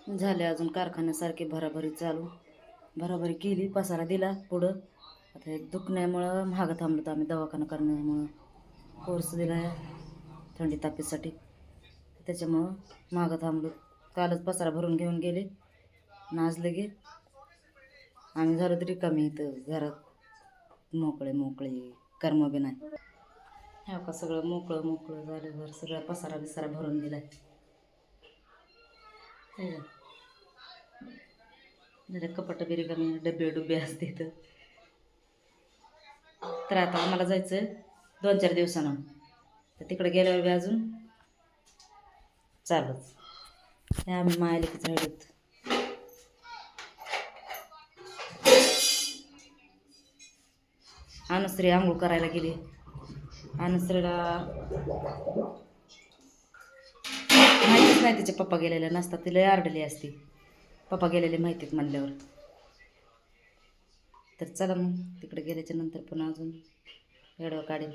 झाले अजून कारखान्यासारखी भराभरी चालू. भराभरी केली, पसारा दिला पुढं. आता हे दुखण्यामुळं महाग थांबलो आम्ही, दवाखाना करण्यामुळं कोर्स दिला थंडी तापीसाठी, त्याच्यामुळं महाग थांबलो. कालच पसारा भरून घेऊन गेले. आज लगे आम्ही झालो तरी कमी इथं घरात मोकळे कर्म बी नाही. ह्या का सगळं मोकळं झालं घर, सगळा पसारा बिसारा भरून दिलाय. जरा कपाट बिरी कमी, डबे असते तर. तर आता आम्हाला जायचं 2-4 दिवसानं, तर तिकडे गेल्यावर बी अजून चालूच. हे आम्ही मायालेकीच राहिलोत. अनुश्री आंघोळ करायला गेली. अनुश्रीला माहितीच नाही तिचे पप्पा गेलेले नसतात, तिला आरडली असती पप्पा गेलेले माहितीत म्हणल्यावर. तर चला मग तिकडे गेल्याच्या नंतर पुन्हा अजून व्हिडिओ काढेल.